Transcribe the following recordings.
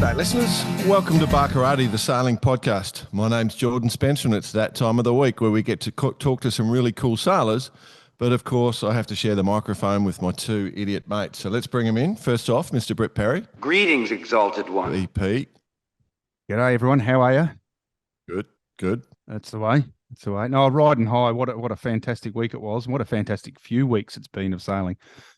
G'day, listeners. Welcome to Barkarati, the sailing podcast. My name's Jordan Spencer, and it's that time of the week where we get to talk to some really cool sailors. But, of course, I have to share the microphone with my two idiot mates. So let's bring them in. First off, Mr. Brett Perry. Greetings, Exalted One. EP. G'day, everyone. How are you? Good. That's the way. No, riding high. What a fantastic week it was. And what a fantastic few weeks it's been of sailing.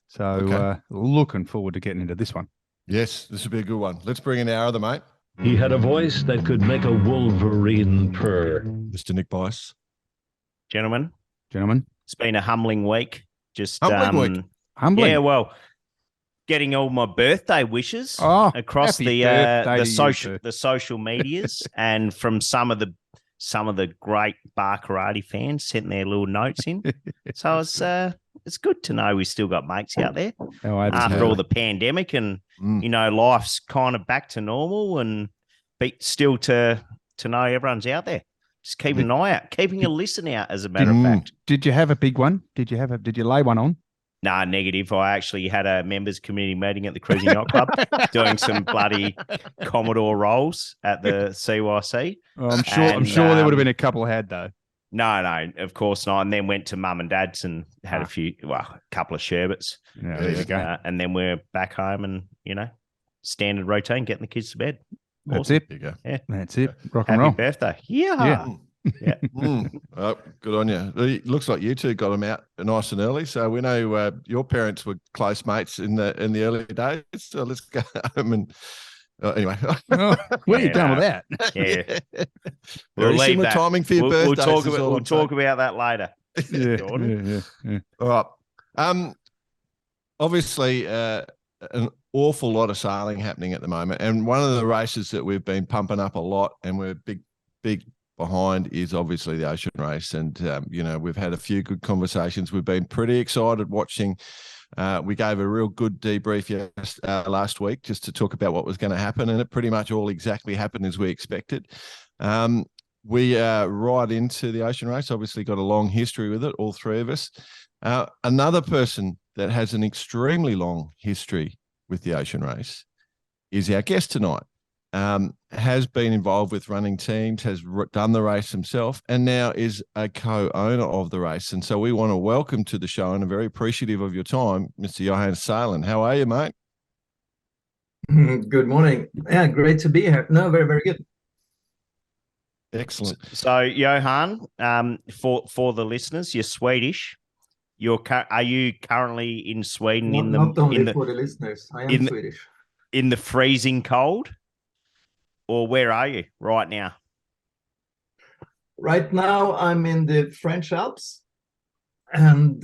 So looking forward to getting into this one. Yes, this will be a good one. Let's bring in our other mate. He had a voice that could make a wolverine purr. Mr. Nick Bice. Gentlemen, It's been a humbling week. Just Humbling week. humbling. Yeah, well, getting all my birthday wishes across happy the birthday to social medias, and from some of the great Barkarati fans sent their little notes in. So it's good to know we still got mates out there after all the pandemic, and life's kind of back to normal, and still to know everyone's out there. Just keeping an eye out, keeping a listen out, as a matter of fact. Did you have a big one? Did you lay one on? Nah, negative. I actually had a members committee meeting at the Cruising Yacht Club doing some bloody Commodore rolls at the CYC. Oh, I'm sure there would have been a couple had though. No, of course not. And then went to mum and dad's and had a couple of sherbets. Yeah, there you go. And then we're back home and, standard routine, getting the kids to bed. That's Awesome. it. There you go. Yeah. That's it. Rock and Happy roll. birthday. Yeah. Oh, good on you. It looks like you two got them out nice and early. So we know your parents were close mates in the early days. So let's go home and anyway. What are you done with that? Yeah. Very similar timing for your birthday. We'll talk about that later. Yeah. All right. Obviously, an awful lot of sailing happening at the moment. And one of the races that we've been pumping up a lot and we're big behind is obviously the Ocean Race. And, we've had a few good conversations. We've been pretty excited watching. We gave a real good debrief last week just to talk about what was going to happen. And it pretty much all exactly happened as we expected. We are right into the Ocean Race, obviously got a long history with it, all three of us. Another person that has an extremely long history with the Ocean Race is our guest tonight. Has been involved with running teams, has done the race himself, and now is a co-owner of the race. And so we want to welcome to the show, and I'm very appreciative of your time, Mr. Johan Salen. How are you, mate? Good morning. Yeah, great to be here. No, very, very good. Excellent. So, Johan, for the listeners, you're Swedish. Are you currently in Sweden? Not only for the listeners. I am Swedish. In the freezing cold? Or where are you right now? Right now, I'm in the French Alps, and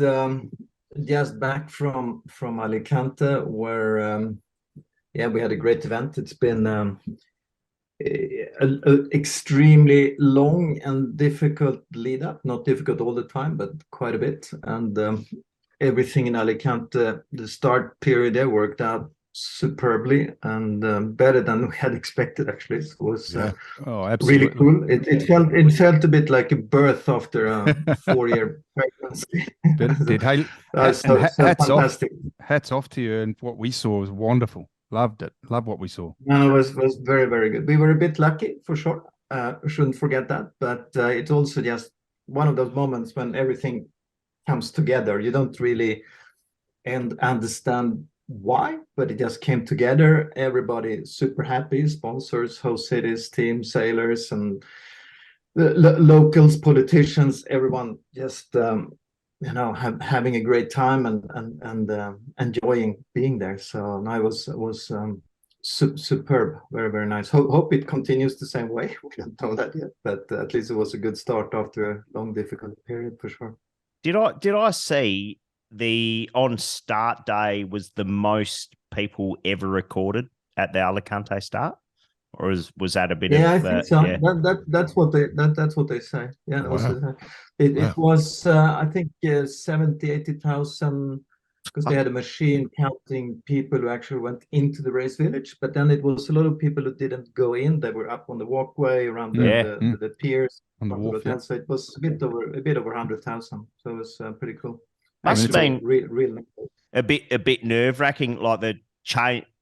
just back from Alicante, where we had a great event. It's been a extremely long and difficult lead up. Not difficult all the time, but quite a bit. And everything in Alicante, the start period there worked out superbly and better than we had expected. Actually, it was really cool. It felt a bit like a birth after a 4-year pregnancy. Hats off to you, and what we saw was wonderful. Loved it. Love what we saw. No, it was very, very good. We were a bit lucky for sure. Shouldn't forget that. But it's also just one of those moments when everything comes together. You don't really understand why, but it just came together. Everybody super happy, sponsors, host cities, team, sailors, and the locals, politicians, everyone just having a great time and enjoying being there. So I was superb, very, very nice. Hope it continues the same way. We don't know that yet, but at least it was a good start after a long difficult period for sure. Did I see the on start day was the most people ever recorded at the Alicante start, or was that a bit? Yeah, I think so. Yeah. That's what they say. Yeah, wow. It was I think 70,000-80,000 because they had a machine counting people who actually went into the race village. But then it was a lot of people who didn't go in. They were up on the walkway around the piers on the wharf. So it was a bit over 100,000. So it was pretty cool. Must have been real a bit nerve wracking, like the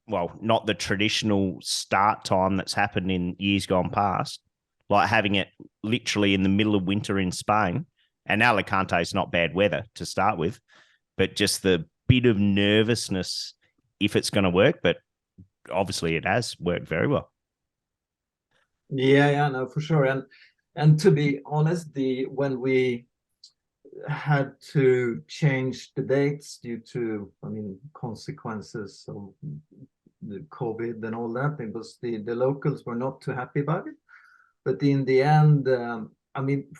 not the traditional start time that's happened in years gone past, like having it literally in the middle of winter in Spain. And Alicante is not bad weather to start with, but just the bit of nervousness if it's going to work. But obviously it has worked very well. Yeah, no, for sure. And to be honest, when we had to change the dates due to, consequences of the COVID and all that, it was the locals were not too happy about it. But in the end,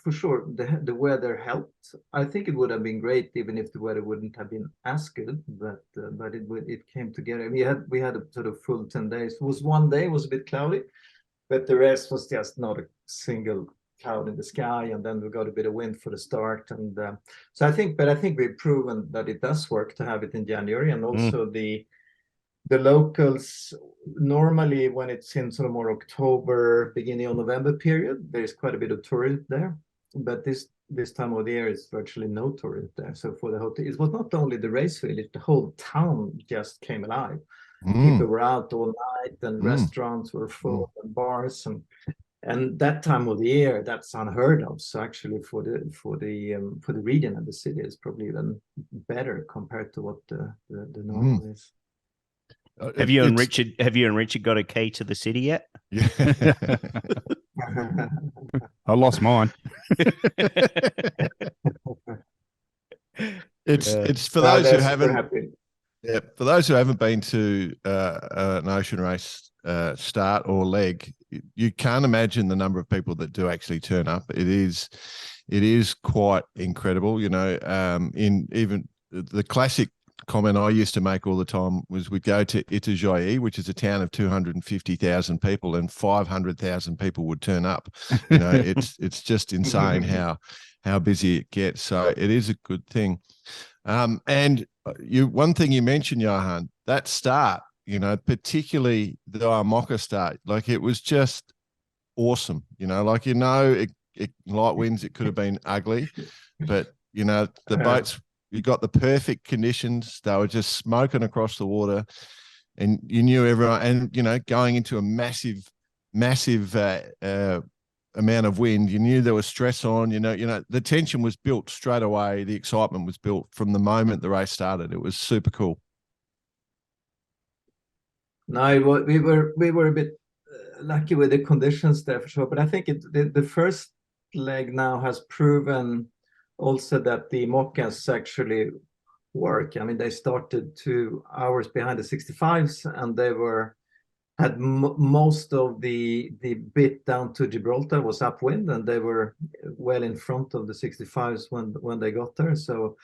for sure, the weather helped. I think it would have been great even if the weather wouldn't have been as good. But it came together. We had a sort of full 10 days. It was one day was a bit cloudy, but the rest was just not a single cloud in the sky. And then we got a bit of wind for the start. And so I think we've proven that it does work to have it in January, and also the locals, normally when it's in sort of more October, beginning of November period, there's quite a bit of tourism there. But this time of the year is virtually no tourism there. So for the hotel, it was not only the race village, the whole town just came alive. People were out all night, and restaurants were full, and bars, and that time of the year, that's unheard of. So actually for the region and the city, it's probably even better compared to what the normal is. Have you and Richard got a key to the city yet? Yeah. I lost mine. It's for those who haven't. Yeah, for those who haven't been to an ocean race start or leg, you can't imagine the number of people that do actually turn up. It is quite incredible. In even the classic comment I used to make all the time was we'd go to Itajaí, which is a town of 250,000 people, and 500,000 people would turn up. It's just insane how busy it gets. So it is a good thing. And one thing you mentioned, Johan, that start, particularly the Imoca start, like it was just awesome. Light winds, it could have been ugly, but the boats, you got the perfect conditions. They were just smoking across the water, and you knew everyone. And going into a massive amount of wind, you knew there was stress on. The tension was built straight away. The excitement was built from the moment the race started. It was super cool. No, we were a bit lucky with the conditions there for sure. But I think the first leg now has proven also that the Mocas actually work. They started 2 hours behind the 65s, and they had most of the bit down to Gibraltar was upwind, and they were well in front of the 65s when they got there. So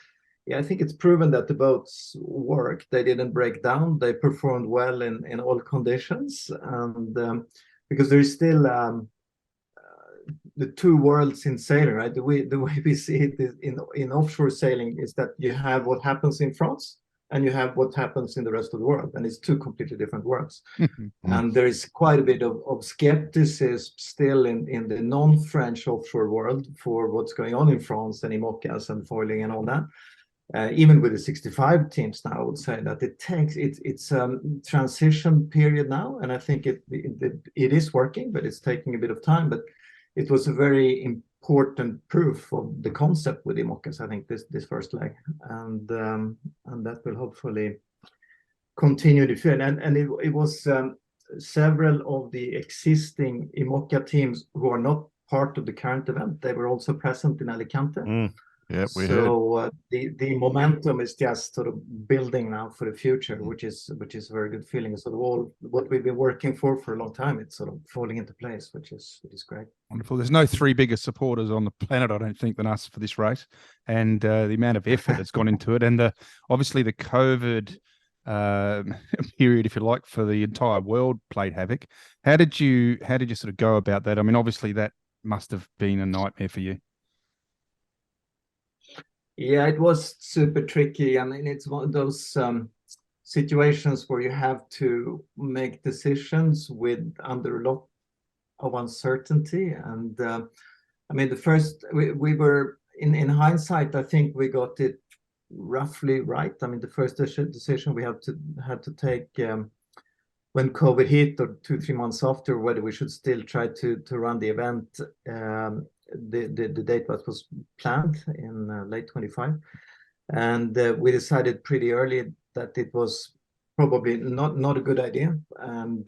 yeah, I think it's proven that the boats work. They didn't break down. They performed well in all conditions, and because there is still the two worlds in sailing, right? The way we see it is in offshore sailing is that you have what happens in France and you have what happens in the rest of the world, and it's two completely different worlds. And there is quite a bit of skepticism still in the non-French offshore world for what's going on in France and IMOCAs and foiling and all that. Even with the 65 teams now, I would say that it's a transition period now, and I think it is working, but it's taking a bit of time. But it was a very important proof of the concept with IMOCAs, I think, this first leg, and that will hopefully continue to fill. And it was several of the existing IMOCA teams who are not part of the current event. They were also present in Alicante. Yeah, we heard. The momentum is just sort of building now for the future, which is a very good feeling. So all what we've been working for a long time, it's sort of falling into place, which is great. Wonderful. There's no three bigger supporters on the planet, I don't think, than us for this race, and the amount of effort that's gone into it, and obviously the COVID period, if you like, for the entire world played havoc. How did you sort of go about that? Obviously that must have been a nightmare for you. Yeah, it was super tricky. It's one of those situations where you have to make decisions under a lot of uncertainty. And the first we were in hindsight, I think we got it roughly right. The first decision we had to take when COVID hit, or 2-3 months after, whether we should still try to run the event. The date was planned in late 25, and we decided pretty early that it was probably not a good idea. And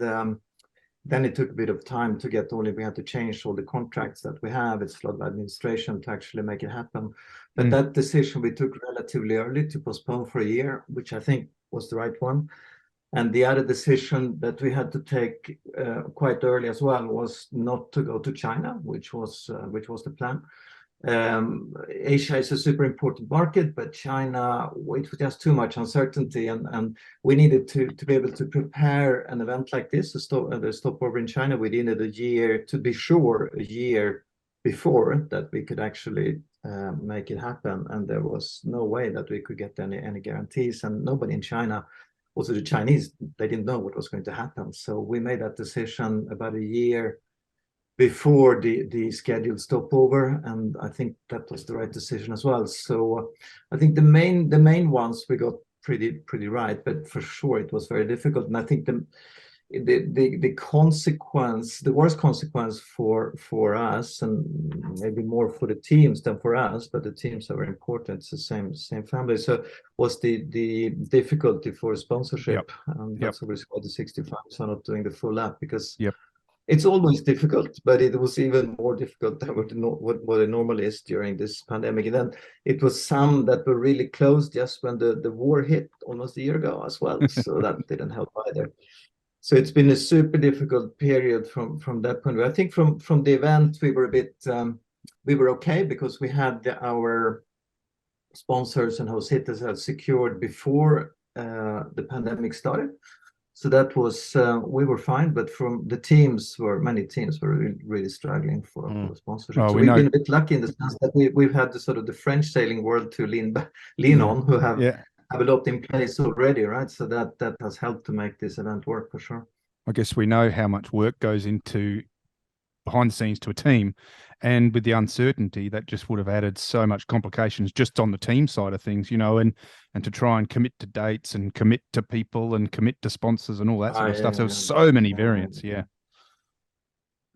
then it took a bit of time to get we had to change all the contracts that we have. It's a lot of administration to actually make it happen. But that decision we took relatively early to postpone for a year, which I think was the right one. And the other decision that we had to take quite early as well was not to go to China, which was the plan. Asia is a super important market, but China, it was just too much uncertainty, and we needed to be able to prepare an event like this, the stopover in China. We needed a year to be sure, a year before, that we could actually make it happen, and there was no way that we could get any guarantees, and nobody in China, also the Chinese, they didn't know what was going to happen. So we made that decision about a year before the scheduled stopover, and I think that was the right decision as well. So I think the main ones we got pretty right, but for sure it was very difficult. And I think the consequence, the worst consequence for us, and maybe more for the teams than for us, but the teams are very important. It's the same family. So was the difficulty for sponsorship. That's obviously why the 65s are not doing the full lap, because it's always difficult, but it was even more difficult than what it normally is during this pandemic. And then it was some that were really close just when the war hit almost a year ago as well. So that didn't help either. So it's been a super difficult period from that point of view. I think from the event, we were a bit, we were okay, because we had our sponsors and host hitters had secured before the pandemic started. So that was, we were fine, but from the teams, many teams were really struggling for sponsorship. Oh, so we've been a bit lucky in the sense that we've had the sort of the French sailing world to lean on, who have a lot in place already, right? So that has helped to make this event work for sure. I guess we know how much work goes into behind the scenes to a team, and with the uncertainty, that just would have added so much complications just on the team side of things, and to try and commit to dates and commit to people and commit to sponsors and all that sort of stuff. There was so many variants. Yeah,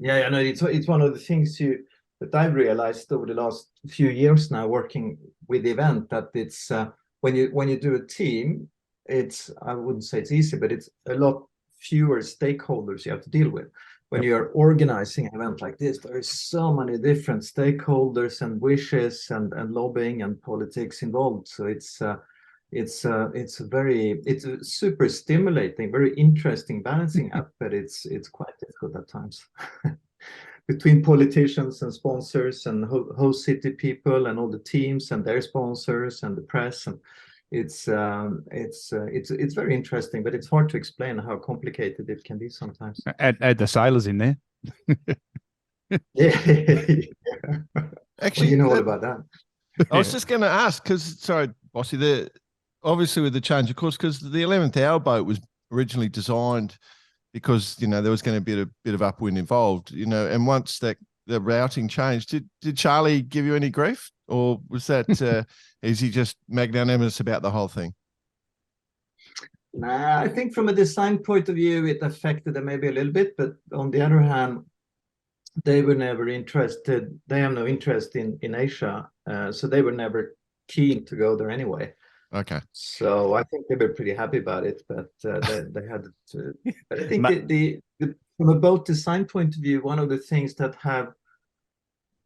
I know it's one of the things that I've realized over the last few years now, working with the event, that it's when you do a team, I wouldn't say it's easy, but it's a lot fewer stakeholders you have to deal with. When you are organizing an event like this, there is so many different stakeholders and wishes and lobbying and politics involved. So it's a super stimulating, very interesting balancing act, but it's quite difficult at times. Between politicians and sponsors and host city people and all the teams and their sponsors and the press, and it's very interesting, but it's hard to explain how complicated it can be sometimes. Add the sailors in there. Actually, you know all about that. I was just going to ask, because sorry, Bossy, obviously with the change of course, because the 11th hour boat was originally designed because there was going to be a bit of upwind involved, and once the routing changed, did Charlie give you any grief, or was that is he just magnanimous about the whole thing? Nah, I think from a design point of view, it affected them maybe a little bit, but on the other hand, they were never interested. They have no interest in Asia, so they were never keen to go there anyway. Okay. So I think they were pretty happy about it, but they had to. But I think from a boat design point of view, one of the things that have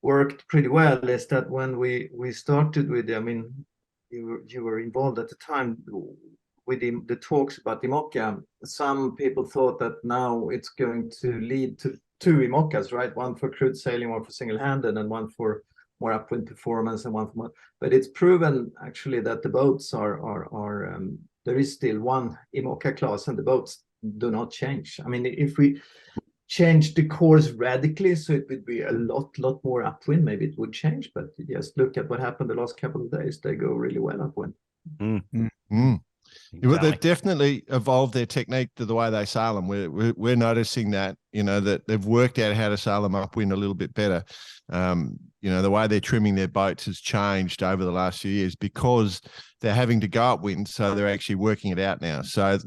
worked pretty well is that when we started with, you were involved at the time with the talks about IMOCA. Some people thought that now it's going to lead to two IMOCAs, right? One for crude sailing, one for single-handed, and one for more upwind performance, and one for more. But it's proven actually that the boats are there is still one IMOCA class, and the boats do not change. I mean, if we change the course radically, so it would be a lot more upwind, maybe it would change. But just look at what happened the last couple of days; they go really well upwind. Well, they've definitely evolved their technique to the way they sail them. We're noticing that, that they've worked out how to sail them upwind a little bit better. The way they're trimming their boats has changed over the last few years because they're having to go upwind, so they're actually working it out now. So,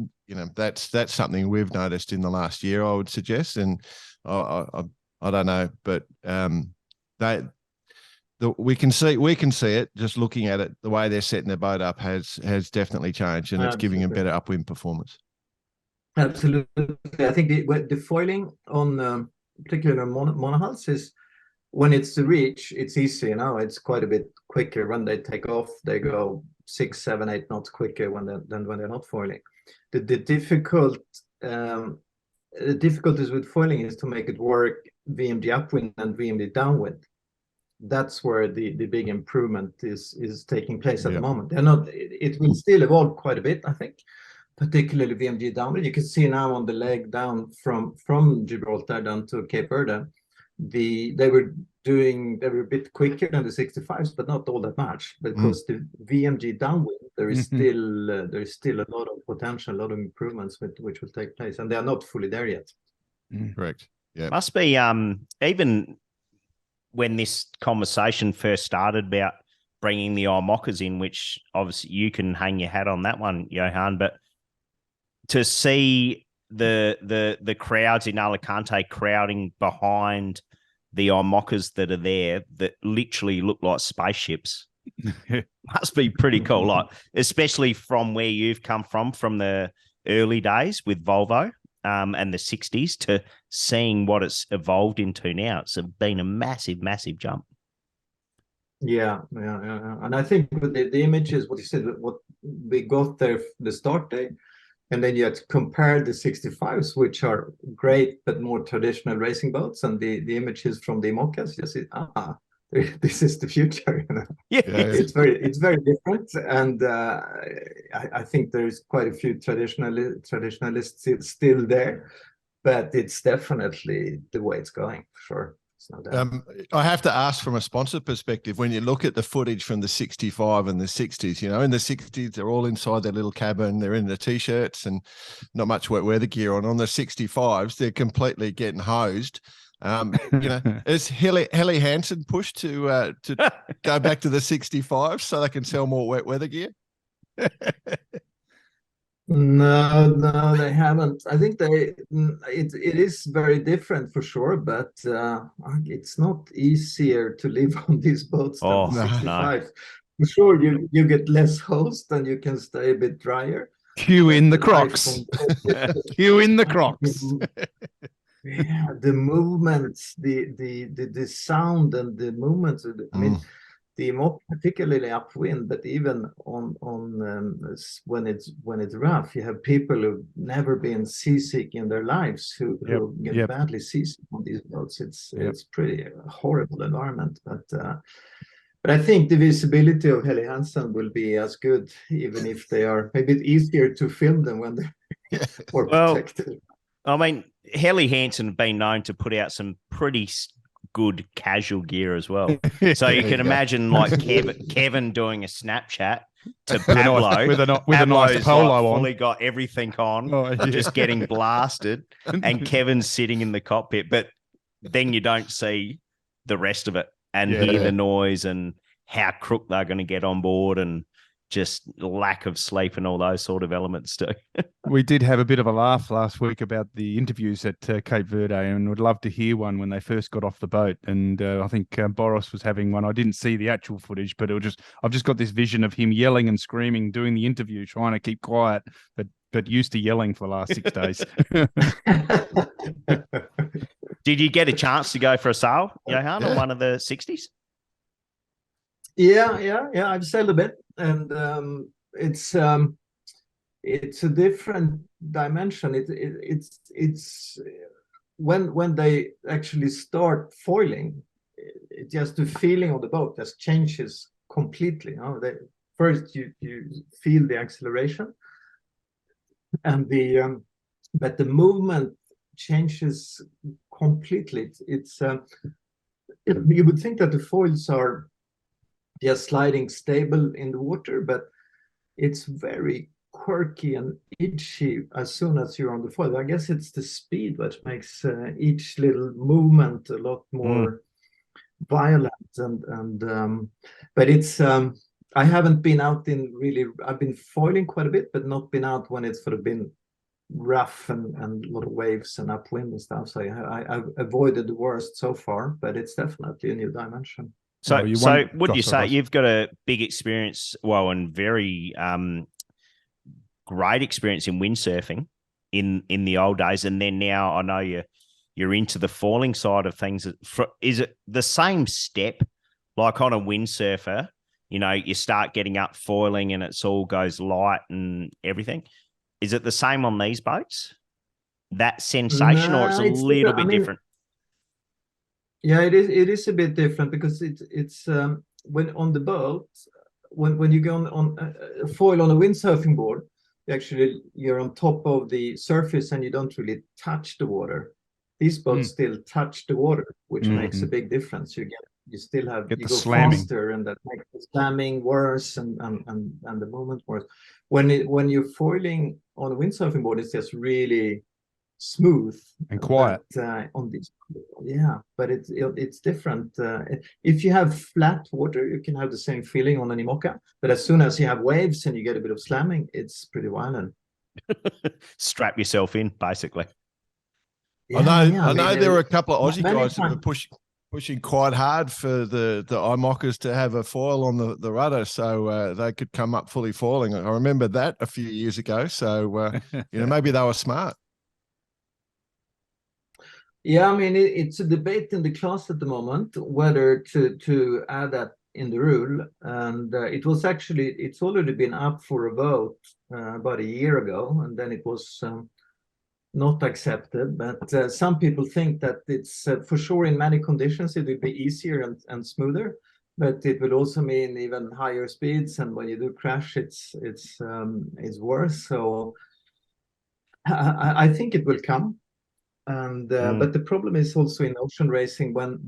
that's something we've noticed in the last year, I would suggest. And I don't know, but we can see it just looking at it. The way they're setting their boat up has definitely changed, and it's giving a better upwind performance. Absolutely. I think the foiling on particularly on monohulls is when it's the reach, it's easy. It's quite a bit quicker. When they take off, they go 6, 7, 8 knots quicker than when they're not foiling. The difficulties with foiling is to make it work VMD upwind and VMD downwind. That's where the big improvement is taking place at the moment. It will still evolve quite a bit, I think, particularly VMD downwind. You can see now on the leg down from Gibraltar down to Cape Verde, they were a bit quicker than the 65s, but not all that much, because the VMG downwind there is still a lot of potential, a lot of improvements which will take place, and they are not fully there yet. Correct. Yeah, must be even when this conversation first started about bringing the IMOCAs in, which obviously you can hang your hat on that one, Johan, but to see the crowds in Alicante crowding behind the IMOCAs that are there that literally look like spaceships must be pretty cool. Like, especially from where you've come from the early days with Volvo and the 60s to seeing what it's evolved into now. It's been a massive, massive jump. Yeah. And I think with the images, what you said, what we got there the start day, and then you have to compare the 65s, which are great but more traditional racing boats, and the images from the IMOCAs. You see, this is the future. Yeah, it's very different, and I think there's quite a few traditionalists still there, but it's definitely the way it's going, for sure. I have to ask from a sponsor perspective, when you look at the footage from the 65 and the 60s, in the 60s, they're all inside their little cabin, they're in the T-shirts and not much wet weather gear on. On the 65s, they're completely getting hosed. Is Helly Hansen pushed to go back to the 65 so they can sell more wet weather gear? No, they haven't. I think it is very different for sure, but it's not easier to live on these boats than the 65. No. For sure, you get less host and you can stay a bit drier. Cue in the Crocs. Cue in the Crocs. Yeah, the movements, the sound and the movements. I mean, the IMOCA, particularly upwind, but even on when it's rough, you have people who've never been seasick in their lives who get badly seasick on these boats. It's pretty horrible environment, but I think the visibility of Helly Hansen will be as good, even if they are a bit easier to film them when they're more protected. I mean, Helly Hansen have been known to put out some pretty good casual gear as well. So you can imagine like Kevin doing a Snapchat to Pablo with a nice polo on. Fully got everything on, just getting blasted, and Kevin's sitting in the cockpit. But then you don't see the rest of it and hear the noise and how crook they're going to get on board and just lack of sleep and all those sort of elements too. We did have a bit of a laugh last week about the interviews at Cape Verde, and would love to hear one when they first got off the boat. And I think Boris was having one. I didn't see the actual footage, but I've just got this vision of him yelling and screaming, doing the interview, trying to keep quiet, but used to yelling for the last 6 days. Did you get a chance to go for a sail, Johan, on one of the 60s? Yeah. I've sailed a bit, and it's a different dimension. It's when they actually start foiling, just the feeling of the boat just changes completely. First you feel the acceleration, and but the movement changes completely. You would think that the foils are just sliding stable in the water, but it's very quirky and itchy as soon as you're on the foil. I guess it's the speed which makes each little movement a lot more violent, and but it's I haven't been out in really. I've been foiling quite a bit, but not been out when it's sort of been rough and a lot of waves and upwind and stuff. So I've avoided the worst so far, but it's definitely a new dimension. So, would you say Ross. you've got a big experience, well, and very great experience in windsurfing in the old days, and then now I know you're into the foiling side of things. Is it the same step, like on a windsurfer? You know, you start getting up foiling and it's all goes light and everything. Is it the same on these boats? That sensation, or it's a little bit different? Yeah, it is a bit different because it's when on the boat, when you go on foil on a windsurfing board, you're on top of the surface and you don't really touch the water. These boats still touch the water, which makes a big difference. You go slamming faster, and that makes the slamming worse and the movement worse. When you're foiling on a windsurfing board, it's just really smooth and quiet. On this, but it's different. If you have flat water, you can have the same feeling on an IMOCA, but as soon as you have waves and you get a bit of slamming, it's pretty violent. Strap yourself in, basically. I know there were a couple of Aussie guys that were pushing quite hard for the IMOCAs to have a foil on the rudder so they could come up fully foiling. I remember that a few years ago. So, maybe they were smart. Yeah, I mean, it's a debate in the class at the moment whether to add that in the rule. And it's already been up for a vote about a year ago, and then it was not accepted. But some people think that it's for sure in many conditions it will be easier and smoother, but it will also mean even higher speeds, and when you do crash, it's worse. So I think it will come. And but the problem is also in ocean racing when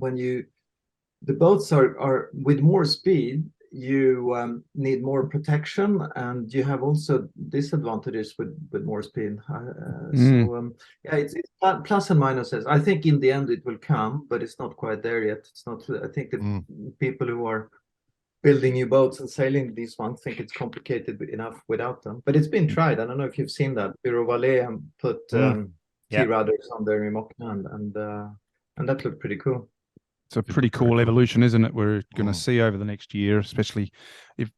the boats are with more speed, you need more protection, and you have also disadvantages with more speed. So it's plus and minuses. I think in the end it will come, but it's not quite there yet. It's not. I think the people who are building new boats and sailing these ones think it's complicated enough without them. But it's been tried. I don't know if you've seen that. Biro Valet put T-rudders on their IMOCA, and that looked pretty cool. It's a pretty cool evolution, isn't it? We're going to see over the next year, especially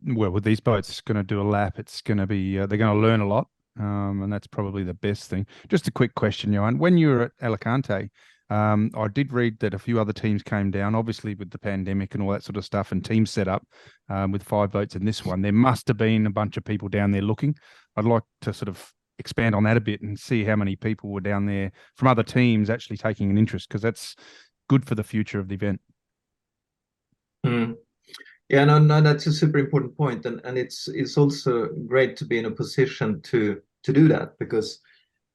with these boats, it's going to do a lap. It's going to be, they're going to learn a lot. And that's probably the best thing. Just a quick question, Johan. When you were at Alicante, I did read that a few other teams came down, obviously with the pandemic and all that sort of stuff, and teams set up with 5 boats in this one. There must have been a bunch of people down there looking. I'd like to sort of expand on that a bit and see how many people were down there from other teams actually taking an interest, because that's good for the future of the event. Yeah, no, that's a super important point, and it's also great to be in a position to do that, because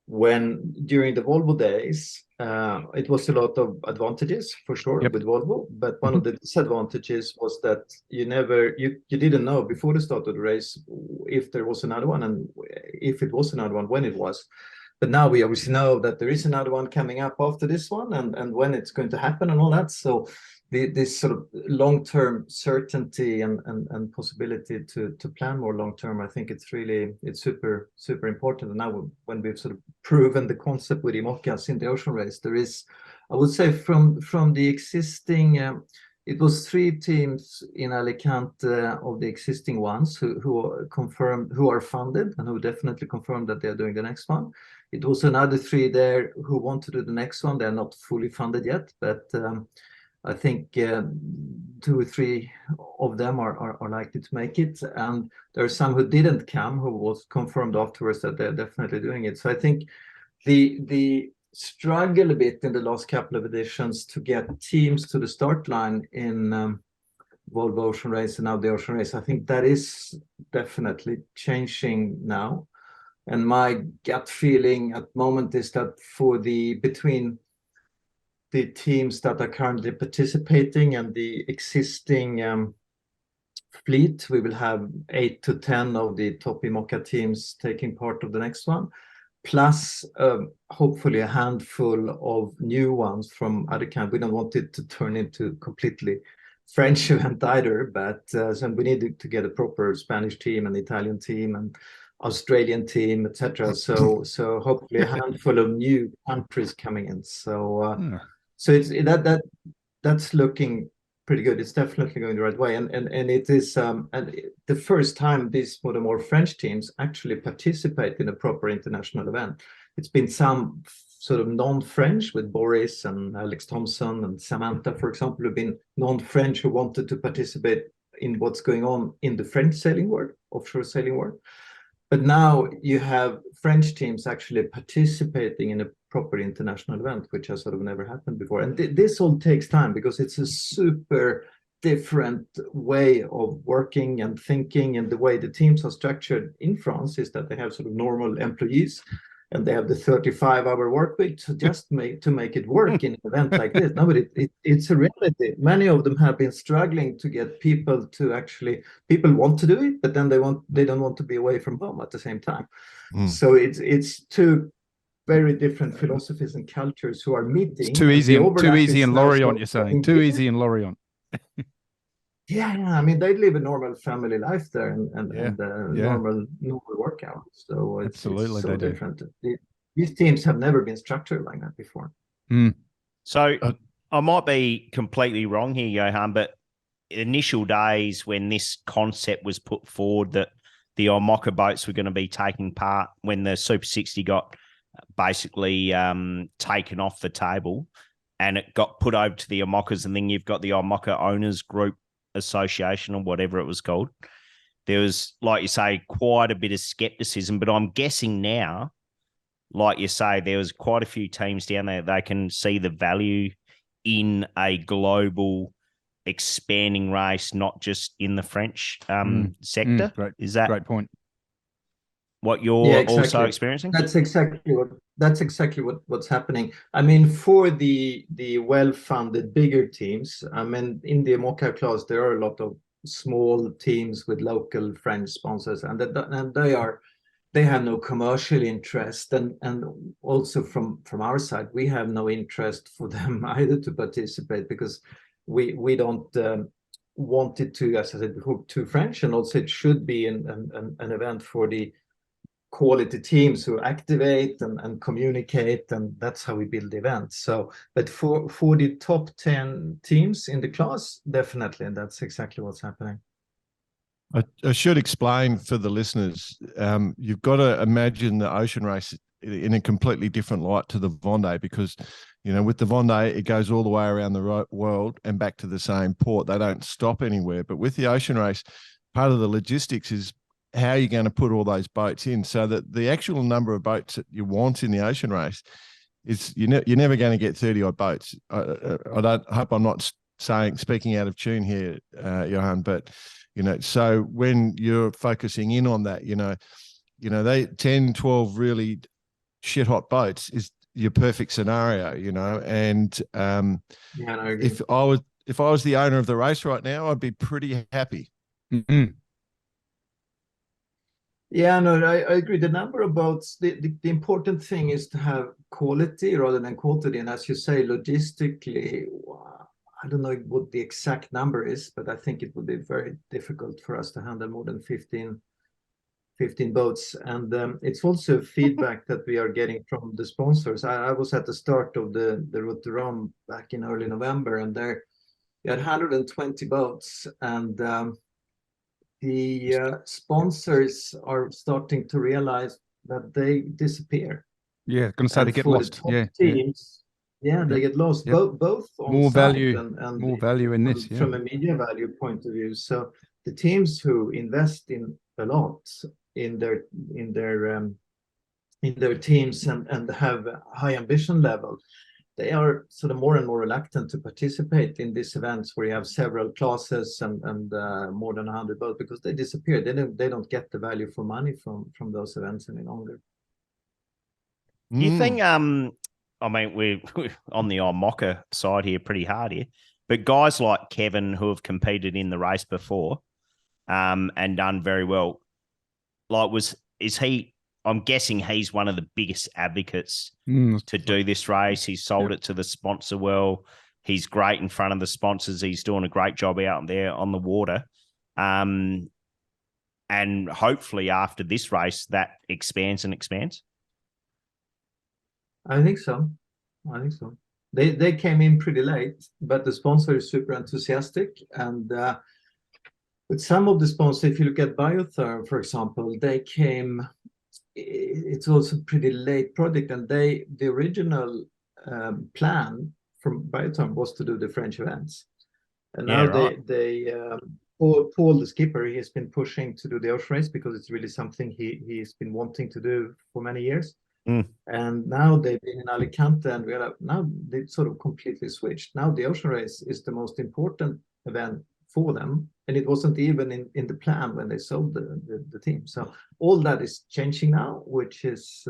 when during the Volvo days, it was a lot of advantages for sure with Volvo, but one of the disadvantages was that you didn't know before the start of the race if there was another one, and if it was another one, when it was. But now we obviously know that there is another one coming up after this one, and when it's going to happen and all that. So this sort of long-term certainty and possibility to plan more long-term, I think it's super, super important. And now when we've sort of proven the concept with IMOCAs in the ocean race, there is, I would say from the existing, it was 3 teams in Alicante of the existing ones who confirmed, who are funded and who definitely confirmed that they're doing the next one. It was another 3 there who want to do the next one. They're not fully funded yet, but I think 2 or 3 of them are likely to make it. And there are some who didn't come, who was confirmed afterwards that they're definitely doing it. So I think the struggle a bit in the last couple of editions to get teams to the start line in Volvo Ocean Race and now the Ocean Race, I think that is definitely changing now. And my gut feeling at the moment is that between the teams that are currently participating and the existing fleet, we will have 8 to 10 of the top IMOCA teams taking part of the next one, plus hopefully a handful of new ones from other kinds. We don't want it to turn into completely French event either, but so we need to get a proper Spanish team and Italian team and Australian team, etc. So hopefully a handful of new countries coming in. So it's that's looking pretty good. It's definitely going the right way, and it is the first time these more French teams actually participate in a proper international event. It's been some sort of non-French with Boris and Alex Thompson and Samantha, for example, who've been non-French who wanted to participate in what's going on in the French sailing world, offshore sailing world. But now you have French teams actually participating in a proper international event, which has sort of never happened before. And this all takes time because it's a super different way of working and thinking. And the way the teams are structured in France is that they have sort of normal employees and they have the 35-hour work week to just make it work in an event like this. No, but it's a reality. Many of them have been struggling to get people want to do it, but then they don't want to be away from home at the same time. So it's two very different philosophies and cultures who are meeting. It's too easy in Lorient, you're saying. Too easy in Lorient. Yeah, I mean, they live a normal family life there and normal work hours. So it's so different. These teams have never been structured like that before. So I might be completely wrong here, Johan, but initial days when this concept was put forward that the IMOCA boats were going to be taking part when the Super 60 got basically taken off the table and it got put over to the IMOCAs, and then you've got the IMOCA Owners Group Association or whatever it was called. There was, like you say, quite a bit of skepticism, but I'm guessing now, like you say, there was quite a few teams down there. They can see the value in a global expanding race, not just in the French sector. Is that great point? What you're also experiencing? That's exactly what's happening. I mean, for the well-funded bigger teams, I mean, in the IMOCA class, there are a lot of small teams with local French sponsors, and they have no commercial interest, and also from our side, we have no interest for them either to participate because we don't want it to, as I said before, too French, and also it should be an event for the quality teams who activate and communicate, and that's how we build events. So, but for the top 10 teams in the class, definitely, and that's exactly what's happening. I should explain for the listeners, you've got to imagine the ocean race in a completely different light to the Vendée, because, you know, with the Vendée, it goes all the way around the world and back to the same port. They don't stop anywhere. But with the ocean race, part of the logistics is how you're going to put all those boats in, so that the actual number of boats that you want in the ocean race is you're never going to get 30 odd boats. I hope I'm not speaking out of tune here, Johan, but you know, so when you're focusing in on that, you know, they 10, 12 really shit hot boats is your perfect scenario, you know, and if I was the owner of the race right now, I'd be pretty happy. Mm-hmm. Yeah, no, I agree. The number of boats, the important thing is to have quality rather than quantity. And as you say, logistically, I don't know what the exact number is, but I think it would be very difficult for us to handle more than 15 boats. And it's also feedback that we are getting from the sponsors. I was at the start of the Route to Rome back in early November, and there we had 120 boats, and the sponsors are starting to realize that they disappear. Yeah, going to say they get lost. Teams, they get lost. Yep. Both on more site value, and more value in this. From a media value point of view. So the teams who invest in a lot in their teams and have a high ambition level, they are sort of more and more reluctant to participate in these events where you have several classes and more than 100 boats, because they disappear. They don't get the value for money from those events any longer. Do you think? I mean, we're on the IMOCA side here, pretty hard here, but guys like Kevin who have competed in the race before, and done very well, is he? I'm guessing he's one of the biggest advocates to do this race. He's sold it to the sponsor well. He's great in front of the sponsors. He's doing a great job out there on the water. and hopefully after this race that expands and expands. I think so. They came in pretty late, but the sponsor is super enthusiastic. And with some of the sponsors, if you look at Biotherm, for example, they came. It's also a pretty late project, and the original plan from Biotherm was to do the French events, and now Paul, the skipper, he has been pushing to do the ocean race because it's really something he's been wanting to do for many years. And now they've been in Alicante, and now they've sort of completely switched. Now the ocean race is the most important event for them, and it wasn't even in the plan when they sold the team. So all that is changing now, which was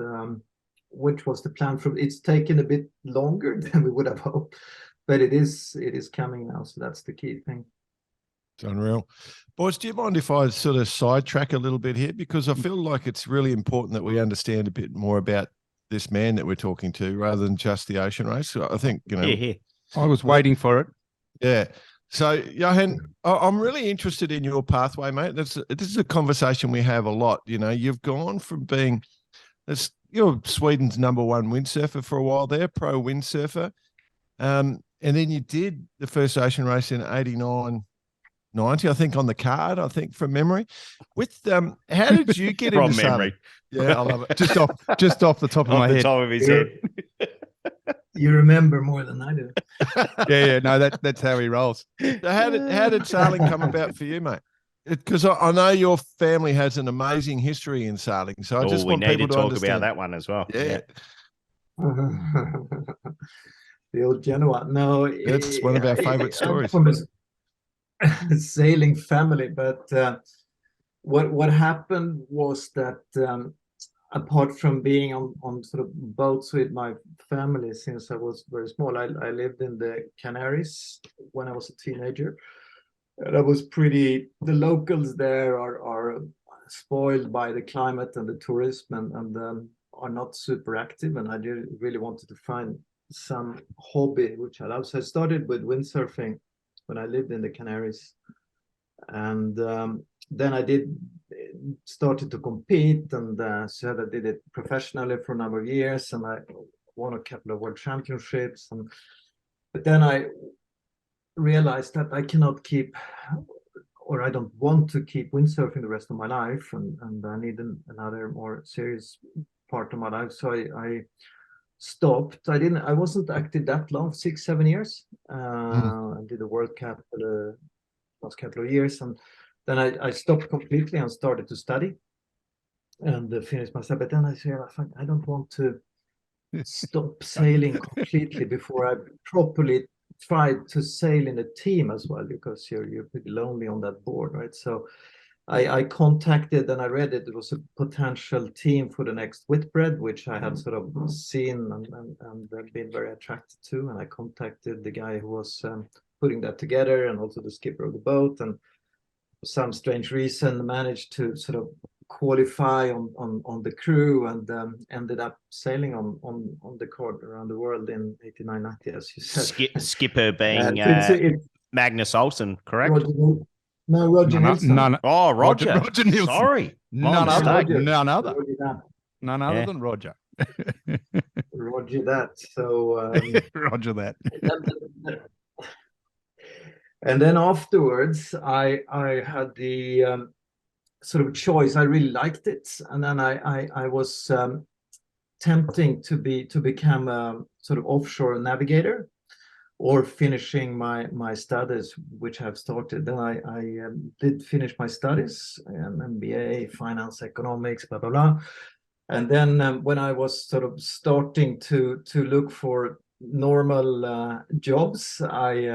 the plan from. It's taken a bit longer than we would have hoped, but it is coming now. So that's the key thing. It's unreal. Boys, do you mind if I sort of sidetrack a little bit here? Because I feel like it's really important that we understand a bit more about this man that we're talking to rather than just the ocean race. I think, I was waiting for it. Yeah. So, Johan, I'm really interested in your pathway, mate. This is a conversation we have a lot. You've gone from being you're Sweden's #1 windsurfer for a while there, pro windsurfer. And then you did the first ocean race in 89, 90, I think, on the card, from memory. With how did you get from into memory? Sailing? Yeah, I love it. Just off the top of my head. Top of his head. You remember more than I do. Yeah. No, that's how he rolls. So how did sailing come about for you, mate? Because I know your family has an amazing history in sailing, so I just want people to talk understand about that one as well. Yeah. The old Genoa. No, it's one of our favorite stories. From a sailing family, but what happened was that apart from being on sort of boats with my family since I was very small, I lived in the Canaries when I was a teenager. And the locals there are spoiled by the climate and the tourism and are not super active. And I really wanted to find some hobby which I love. So I started with windsurfing when I lived in the Canaries. And then I started to compete, and so I did it professionally for a number of years, and I won a couple of world championships. But then I realized that I cannot keep, or I don't want to keep windsurfing the rest of my life, and I need another more serious part of my life. So I stopped. I wasn't active that long, 6-7 years. I did a World Cup the last couple of years, and then I stopped completely and started to study and finished my study. But then I said, I don't want to stop sailing completely before I properly tried to sail in a team as well, because you're pretty lonely on that board, right? So I contacted, and I read it. It was a potential team for the next Whitbread, which I had sort of seen and been very attracted to. And I contacted the guy who was putting that together, and also the skipper of the boat. And for some strange reason, managed to sort of qualify on the crew, and ended up sailing on the card around the world in 89, 90, as you said. Skipper being Magnus Olsen, correct? Roger Nilsson. Roger Nilsson. Sorry. None other Yeah. than Roger. Roger that. So Roger that. And then afterwards, I had the sort of choice. I really liked it, and then I was tempting to become a sort of offshore navigator, or finishing my studies, which I've started. Then I did finish my studies, MBA, finance, economics, blah blah blah. And then when I was sort of starting to look for normal jobs, I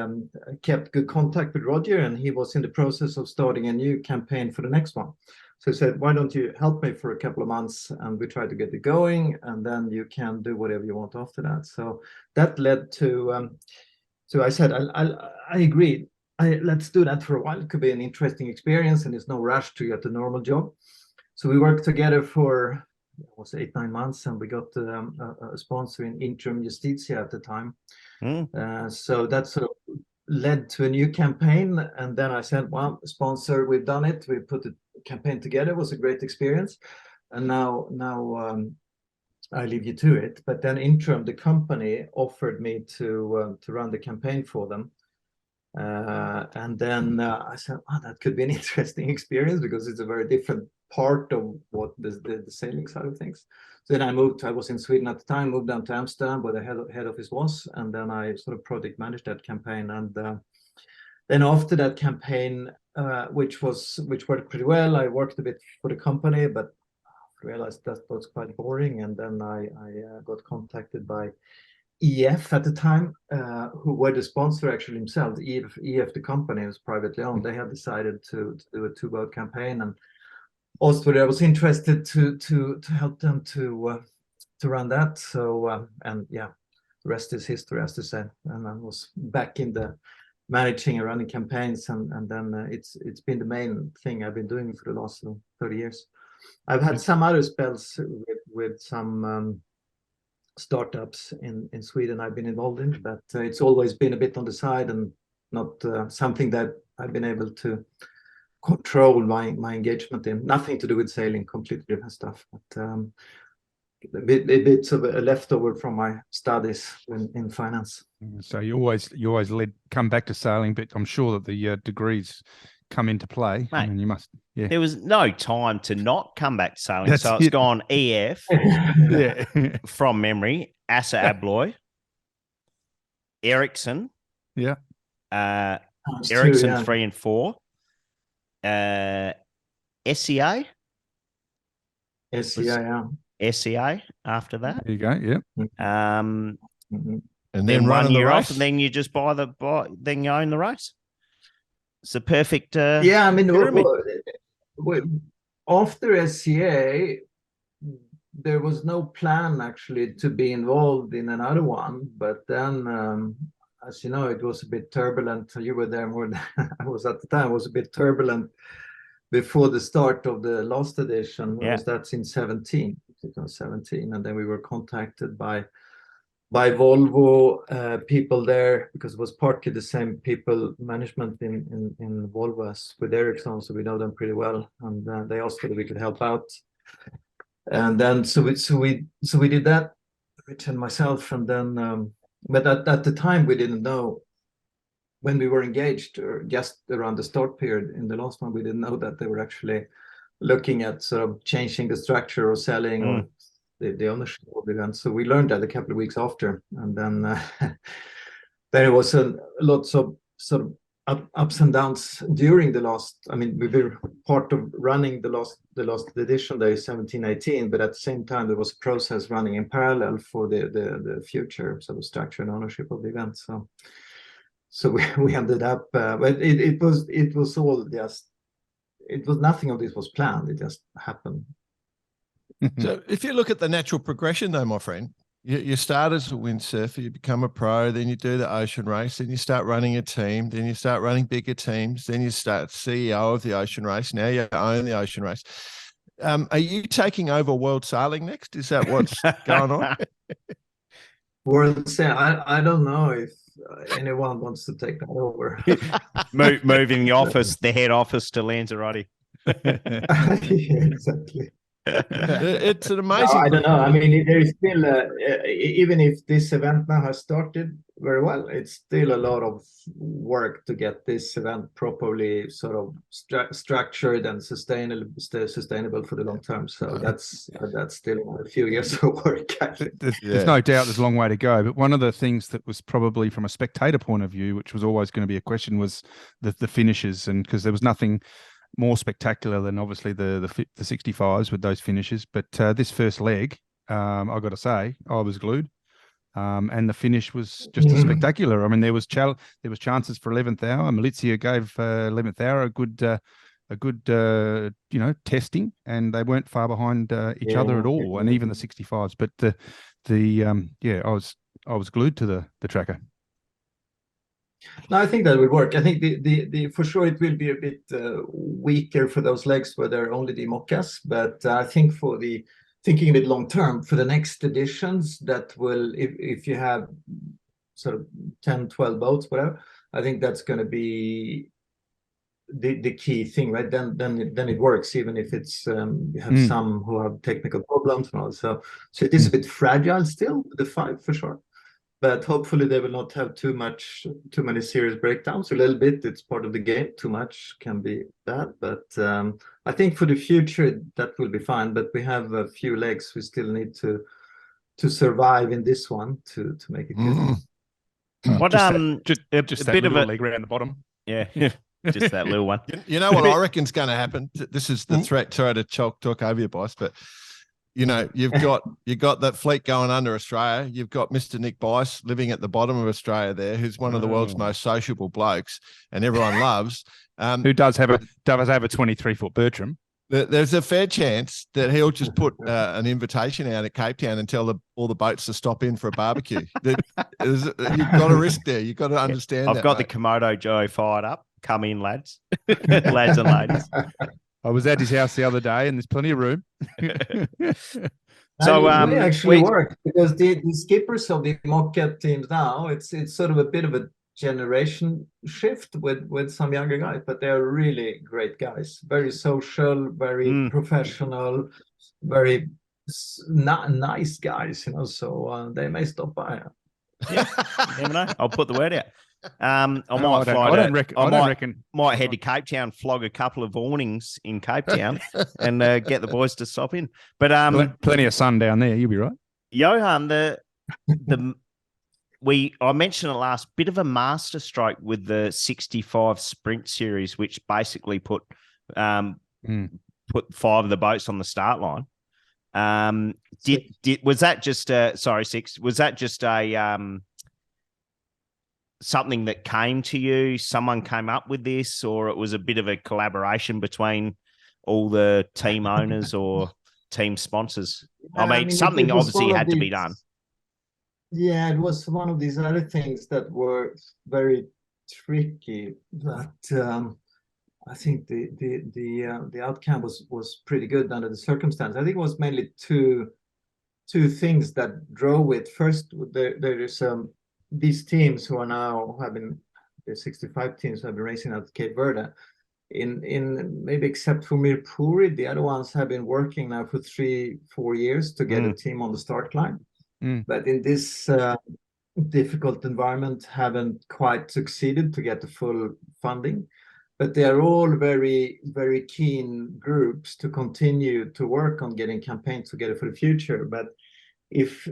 kept good contact with Roger, and he was in the process of starting a new campaign for the next one. So he said, why don't you help me for a couple of months, and we try to get it going, and then you can do whatever you want after that. So that led to so I said, I agreed. Let's do that for a while. It could be an interesting experience, and there's no rush to get a normal job. So we worked together for 8-9 months, and we got a sponsor in Interim Justitia at the time. So that sort of led to a new campaign. And then I said, well, sponsor, we've done it. We put campaign together. It was a great experience. And now I leave you to it. But then interim, the company offered me to run the campaign for them. And then I said, oh, that could be an interesting experience because it's a very different part of what the sailing side of things. So then I moved. I was in Sweden at the time, moved down to Amsterdam where the head office was, and then I sort of project managed that campaign. And then after that campaign, which worked pretty well, I worked a bit for the company, but realized that was quite boring. And then I got contacted by EF at the time, who were the sponsor actually themselves. EF, the company, was privately owned. They had decided to do a 2-boat campaign, and also I was interested to help them to run that. So and yeah, the rest is history, as to say. And I was back in the managing and running campaigns, and then it's been the main thing I've been doing for the last 30 years. I've had some other spells with some startups in Sweden I've been involved in, but it's always been a bit on the side and not something that I've been able to control my engagement in. Nothing to do with sailing, completely different stuff. But a bit of a leftover from my studies in finance. So you always come back to sailing, but I'm sure that the degrees come into play. Mate, and you must. Yeah, there was no time to not come back to sailing. That's so it's it. gone EF yeah. from memory, Assa Abloy, Ericsson, Yeah. Ericsson 3 and 4, SCA. SCA after that. There you go. Yeah. And then then 1 running the year race. off, and then you just then you own the race. It's a perfect. Yeah, I mean, pyramid. after SCA, there was no plan actually to be involved in another one. But then, as you know, it was a bit turbulent. You were there more than I was at the time. It was a bit turbulent before the start of the last edition. Yeah. That's in 2017, and then we were contacted by Volvo people there, because it was partly the same people management in Volvo as with Ericsson, so we know them pretty well, and they asked whether we could help out. And then so we did that, Rich and myself, and then but at the time we didn't know, when we were engaged, or just around the start period in the last one, we didn't know that they were actually looking at sort of changing the structure or selling or the ownership of the event. So we learned that a couple of weeks after, and then there was lots of sort of ups and downs during the last. I mean, we were part of running the last edition there, 17-18, but at the same time there was a process running in parallel for the future sort of structure and ownership of the event. So we ended up, but it was all just. It was nothing of this was planned. It just happened. So if you look at the natural progression, though, my friend, you start as a windsurfer, you become a pro, then you do the ocean race, then you start running a team, then you start running bigger teams, then you start CEO of the ocean race. Now you own the ocean race. Are you taking over World Sailing next? Is that what's going on? World Sailing, I don't know if anyone wants to take that over. Moving the head office to Lanzarote. Yeah, exactly. It's an amazing. No, I don't know. I mean, there is still, even if this event now has started very well, it's still a lot of work to get this event properly sort of structured and sustainable for the long term. So that's still a few years of work. There's no doubt there's a long way to go. But one of the things that was probably from a spectator point of view, which was always going to be a question, was the finishes, and because there was nothing more spectacular than obviously the 65s with those finishes. But this first leg, I got to say, I was glued, and the finish was just as spectacular. I mean, there was chances for 11th hour. Malizia gave 11th hour a good testing, and they weren't far behind each other at all, and even the 65s. But I was glued to the tracker. No, I think that will work. I think the for sure it will be a bit weaker for those legs where there are only the Moccas, but I think for the thinking a bit long term for the next editions, that will, if you have sort of 10, 12 boats, whatever, I think that's going to be the key thing, right? Then it works, even if it's you have some who have technical problems and all. So it is a bit fragile still, the 5 for sure. But hopefully they will not have too many serious breakdowns. A little bit, it's part of the game. Too much can be bad, but I think for the future that will be fine. But we have a few legs we still need to survive in this one to make it good. What just a that bit of little a leg around the bottom. Yeah, just that little one. You know what I reckon's going to happen? This is the threat. Sorry to talk over you, boss, but you know you've got that fleet going under Australia. You've got Mr. Nick Bice living at the bottom of Australia there, who's one of the world's most sociable blokes, and everyone loves. Who does have a 23-foot Bertram? There's a fair chance that he'll just put an invitation out at Cape Town and tell all the boats to stop in for a barbecue. You've got a risk there. You've got to understand I've that. got the Komodo Joe fired up. Come in, lads. Lads and ladies. I was at his house the other day and there's plenty of room. So it may actually work, because the skippers of the Mocket teams now, it's sort of a bit of a generation shift with some younger guys, but they're really great guys. Very social, very professional, very nice guys, you know. So they may stop by. Yeah, you never know. I'll put the word out. I might head to Cape Town, flog a couple of awnings in Cape Town, and get the boys to stop in. But plenty of sun down there. You'll be right. Johan, I mentioned it last, bit of a master stroke with the 65 sprint series, which basically put 5 of the boats on the start line. Was that just 6? Was that just a something that came to you? Someone came up with this, or it was a bit of a collaboration between all the team owners or team sponsors? I mean something obviously had to be done. Yeah, it was one of these other things that were very tricky, but I think the outcome was pretty good under the circumstances. I think it was mainly two things that drove it. First, there is these teams who are now the 65 teams who have been racing at Cape Verde. In maybe except for Mirpuri, the other ones have been working now for 3-4 years to get a team on the start line. But in this difficult environment, haven't quite succeeded to get the full funding. But they are all very, very keen groups to continue to work on getting campaigns together for the future. But if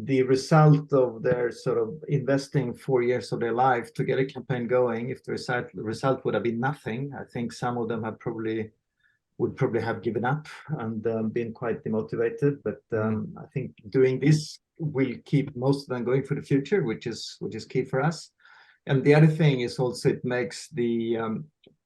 the result of their sort of investing 4 years of their life to get a campaign going, if the result would have been nothing, I think some of them would probably have given up and been quite demotivated. But I think doing this will keep most of them going for the future, which is key for us. And the other thing is also it makes the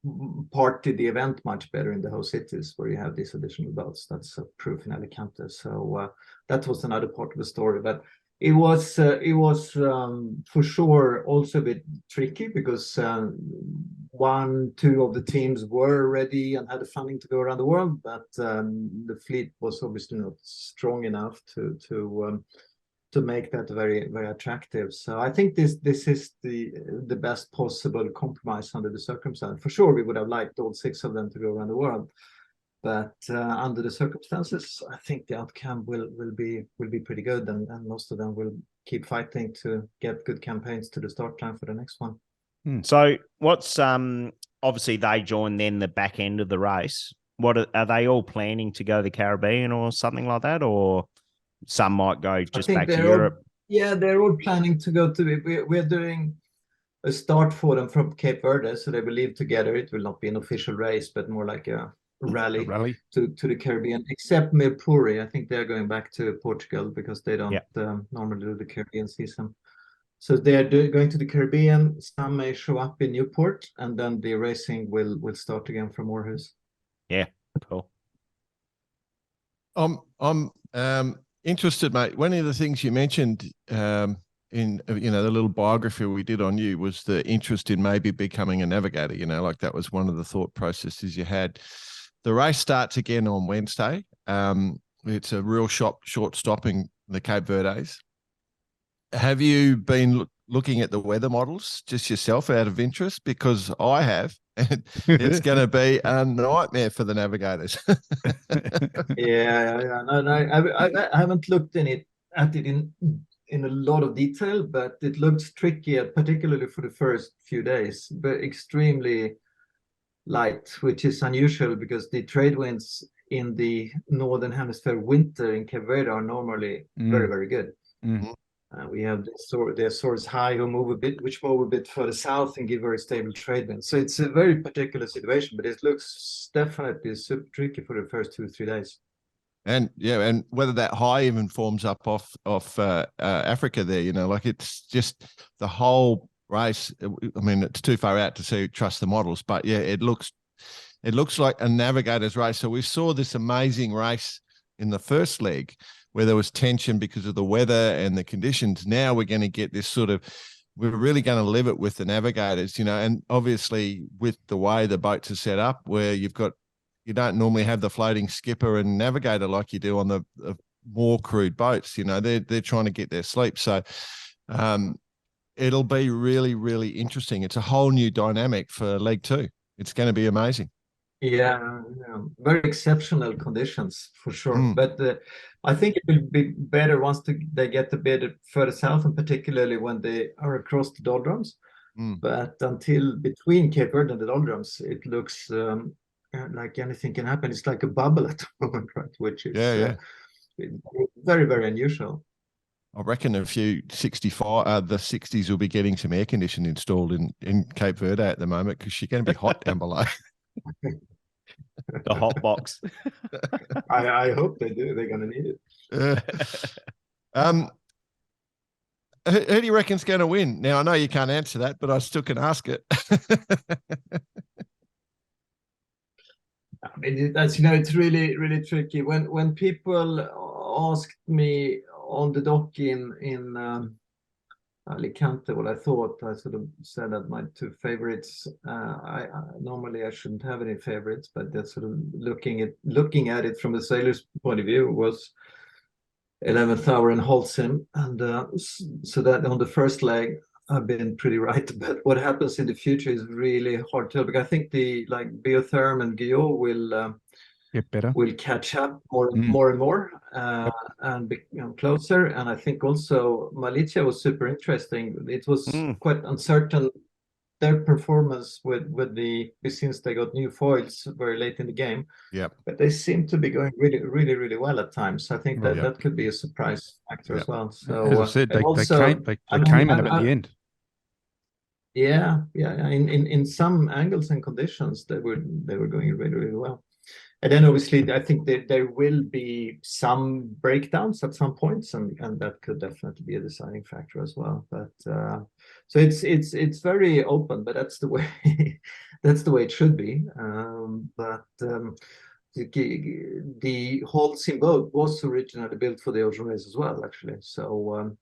event much better in the host cities where you have these additional boats. That's a proof in Alicante. So that was another part of the story. But it was for sure also a bit tricky, because 1-2 of the teams were ready and had the funding to go around the world, but the fleet was obviously not strong enough to make that very, very attractive. So I think this is the best possible compromise under the circumstances. For sure, we would have liked all 6 of them to go around the world, but under the circumstances, I think the outcome will be pretty good, and most of them will keep fighting to get good campaigns to the start line for the next one. So what's obviously they join then the back end of the race. What are they all planning to go to the Caribbean or something like that, or some might go just back to Europe? They're all planning to go to. We're doing a start for them from Cape Verde, so they will leave together. It will not be an official race, but more like a rally to the Caribbean, except Mirpuri. I think they're going back to Portugal because they don't normally do the Caribbean season. So they're going to the Caribbean. Some may show up in Newport, and then the racing will start again from Moorhouse. Yeah, cool. I'm interested, mate. One of the things you mentioned in the little biography we did on you was the interest in maybe becoming a navigator. Like that was one of the thought processes you had. The race starts again on Wednesday. It's a real short stop in the Cape Verdes. Have you been looking at the weather models just yourself out of interest? Because I have, And it's going to be a nightmare for the navigators. Yeah. No, I haven't looked at it in a lot of detail, but it looks tricky, particularly for the first few days, but extremely light, which is unusual because the trade winds in the northern hemisphere winter in Cape Verde are normally very, very good. We have the source high who move a bit, which move a bit further south and give very stable trade winds. So it's a very particular situation, but it looks definitely super tricky for the first 2-3 days. And yeah, and whether that high even forms up off Africa there, like it's just the whole race. I mean, it's too far out to trust the models, but yeah, it looks like a navigator's race. So we saw this amazing race in the first leg where there was tension because of the weather and the conditions. Now we're going to get this we're really going to live it with the navigators, and obviously with the way the boats are set up, where you don't normally have the floating skipper and navigator like you do on the more crude boats. They're trying to get their sleep. So it'll be really, really interesting. It's a whole new dynamic for leg 2. It's going to be amazing. Yeah, very exceptional conditions for sure. But I think it will be better once they get a bit further south, and particularly when they are across the doldrums. But until between Cape Verde and the doldrums, it looks like anything can happen. It's like a bubble at the moment, right? Which is very, very unusual. I reckon a few 65, the 60s will be getting some air conditioning installed in Cape Verde at the moment because you're going to be hot down below. The hot box. I hope they do. They're going to need it. Who do you reckon's going to win? Now, I know you can't answer that, but I still can ask it. I mean, it's really, really tricky. When people asked me on the dock in Alicante what I thought, I sort of said that my 2 favorites. I normally I shouldn't have any favorites, but that's sort of looking at it from a sailor's point of view was 11th Hour and Holcim, and so that on the first leg I've been pretty right. But what happens in the future is really hard to tell, because I think the Biotherm and Guyot will get better, will catch up more and more and become closer. And I think also Malicia was super interesting. It was quite uncertain, their performance since they got new foils very late in the game. But they seem to be going really, really, really well at times. So I think that could be a surprise factor as well. So as I said, they came in at the end. Yeah. In some angles and conditions, they were going really, really well. And then obviously, I think that there will be some breakdowns at some points, and that could definitely be a deciding factor as well. But so it's very open, but that's the way it should be. The Holcim boat was originally built for the ocean race as well, actually. So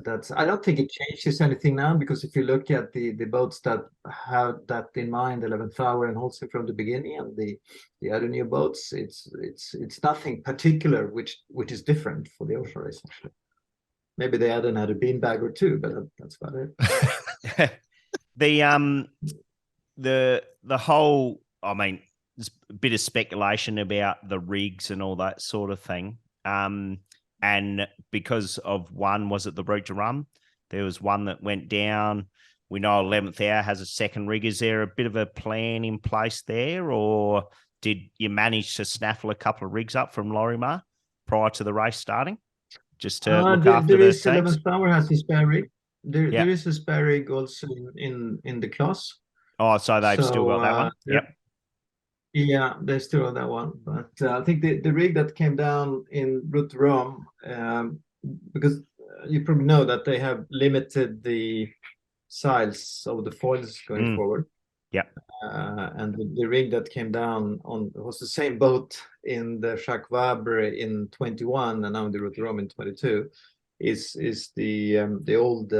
that's I don't think it changes anything now, because if you look at the boats that have that in mind, 11th Hour and Holcim from the beginning, and the other new boats, it's nothing particular which is different for the ocean race, actually. Maybe they had another beanbag or two, but that's about it. The whole, I mean, there's a bit of speculation about the rigs and all that sort of thing. And because of one, was it the Route to Rum? There was one that went down. We know 11th Hour has a second rig. Is there a bit of a plan in place there, or did you manage to snaffle a couple of rigs up from Lorimar prior to the race starting? Just to look after the teams? 11th Hour has a spare rig. There is a spare rig also in the class. Oh, so they've still got that one? Yep. Yeah, they still have that one. But I think the rig that came down in Route to Rome, because you probably know that they have limited the size of the foils going forward. Yeah. And the rig that came down was the same boat in the Jacques Vabre in 21 and now in the Route to Rome in 22. Is the old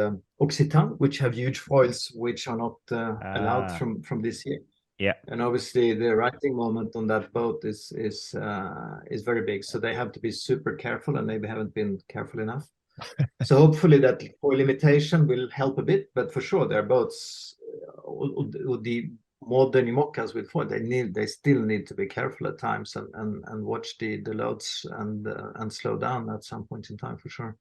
Occitan, which have huge foils which are not allowed from this year. Yeah, and obviously the righting moment on that boat is very big, so they have to be super careful, and maybe haven't been careful enough. So hopefully that oil limitation will help a bit, but for sure their boats, the modern IMOCAs with foil, they still need to be careful at times and watch the loads and slow down at some point in time for sure.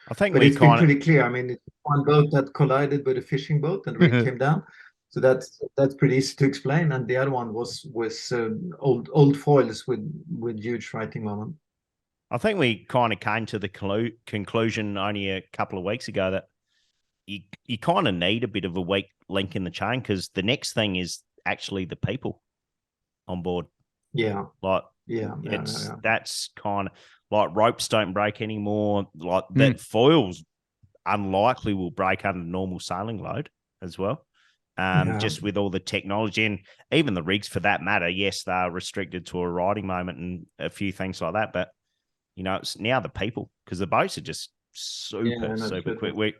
I think But we it's been kind of pretty clear. I mean, it's one boat that collided with a fishing boat and really came down. So that's pretty easy to explain. And the other one was old foils with huge righting moment. I think we kind of came to the conclusion only a couple of weeks ago that you kind of need a bit of a weak link in the chain, because the next thing is actually the people on board. Yeah. Like, that's kind of like ropes don't break anymore. Like that foils unlikely will break under normal sailing load as well. Just with all the technology and even the rigs for that matter. Yes, they are restricted to a riding moment and a few things like that, but you know, it's now the people, because the boats are just super quick.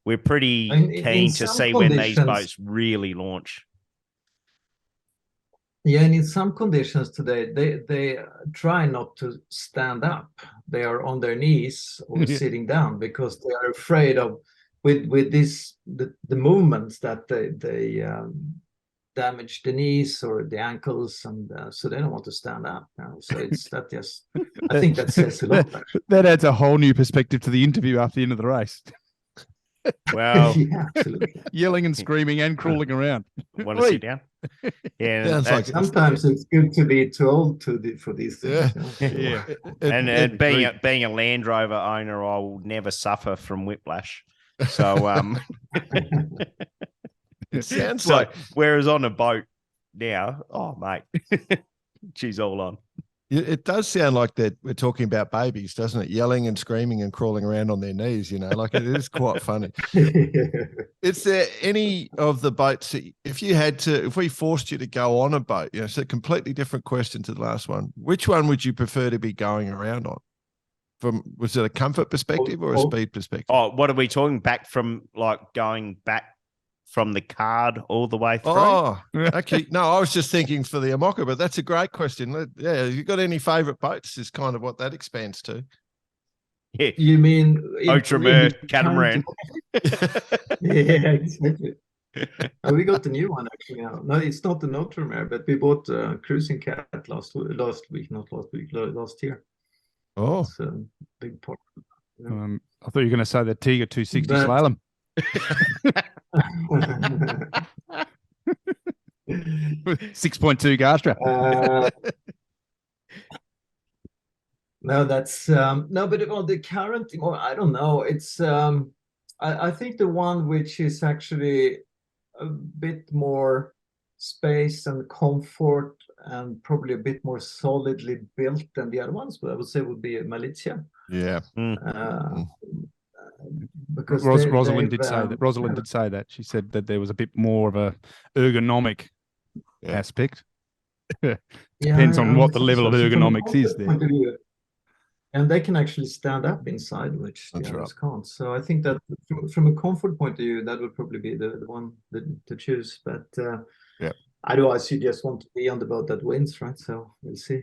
We're pretty keen to see when these boats really launch. Yeah, and in some conditions today, they try not to stand up. They are on their knees or sitting down because they are afraid of with this the movements that they damage the knees or the ankles, and so they don't want to stand up. So it's that just I think that says a lot. That adds a whole new perspective to the interview after the end of the race. Well, yeah, absolutely. Yelling and screaming and crawling around. Want to sit down? Yeah, like sometimes it's good to be too old for these things. Yeah. And being a Land Rover owner, I will never suffer from whiplash. So it sounds so, like, whereas on a boat now, oh mate, she's all on. it does sound like that we're talking about babies, doesn't it? Yelling and screaming and crawling around on their knees, you know, like it is quite funny. Is there any of the boats that if we forced you to go on a boat, you know, it's a completely different question to the last one. Which one would you prefer to be going around on? Was it a comfort perspective or a speed perspective? Oh, what are we talking back from, like going back from the card all the way through? Oh, okay. No, I was just thinking for the IMOCA, but that's a great question. Yeah, you got any favourite boats is kind of what that expands to. Yeah. You mean Outremer catamaran? Yeah, exactly. We got the new one actually now. No, it's not an Outremer, but we bought a cruising cat last year. Oh, it's a big part. I thought you were going to say the Tiger 260 slalom. 6.2 Gastra. No, that's no, but on the current, I don't know. It's I think the one which is actually a bit more space and comfort and probably a bit more solidly built than the other ones, but I would say would be a Malizia. Yeah. Because Rosalind did say that. Rosalind did say that. She said that there was a bit more of a ergonomic aspect. Depends on what the level of ergonomics is there. And they can actually stand up inside, which the others can't. So I think that from a comfort point of view, that would probably be the one to choose. But otherwise, you just want to be on the boat that wins, right? So we'll see.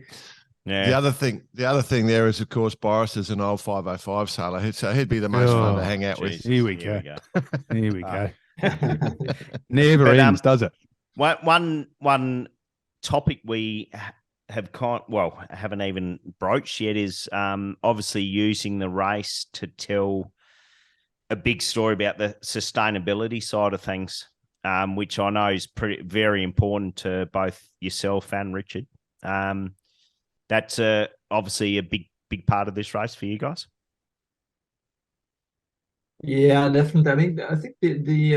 Yeah. The other thing there is, of course, Boris is an old 505 sailor, so he'd be the most fun to hang out with. Here we go. Here we go. Never ends, does it? One topic we haven't even broached yet is obviously using the race to tell a big story about the sustainability side of things, which I know is very important to both yourself and Richard. That's obviously a big part of this race for you guys. Yeah, definitely. I mean, I think the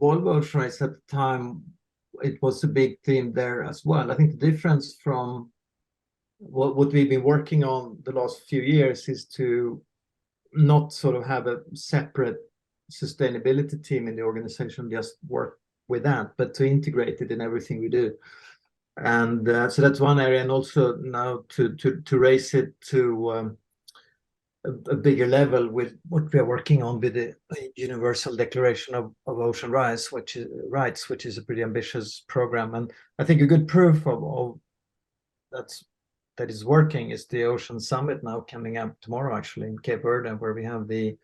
Volvo race at the time, it was a big theme there as well. I think the difference from what we've been working on the last few years is to not sort of have a separate sustainability team in the organization, just work with that, but to integrate it in everything we do. And so that's one area, and also now to raise it to a bigger level with what we are working on with the Universal Declaration of Ocean Rights, which is a pretty ambitious program. And I think a good proof of that's that is working is the Ocean Summit now coming up tomorrow, actually in Cape Verde, where we have the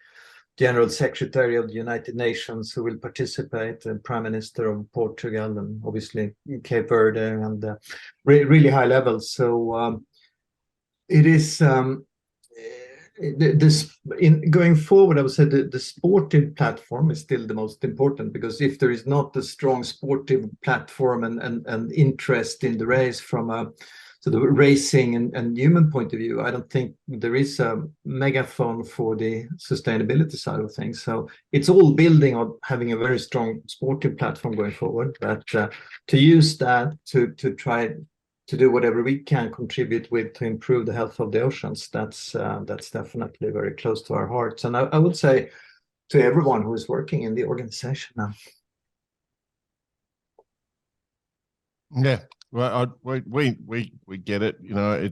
General Secretary of the United Nations who will participate, the Prime Minister of Portugal, and obviously Cape Verde, and really high levels. So it is this in going forward. I would say the sportive platform is still the most important, because if there is not a strong sportive platform and interest in the race from a sort of racing and human point of view, I don't think there is a megaphone for the sustainability side of things. So it's all building on having a very strong sportive platform going forward, but to use that to try to do whatever we can contribute with to improve the health of the oceans, that's definitely very close to our hearts. And I would say to everyone who is working in the organization now. Yeah, well, we get it. You know,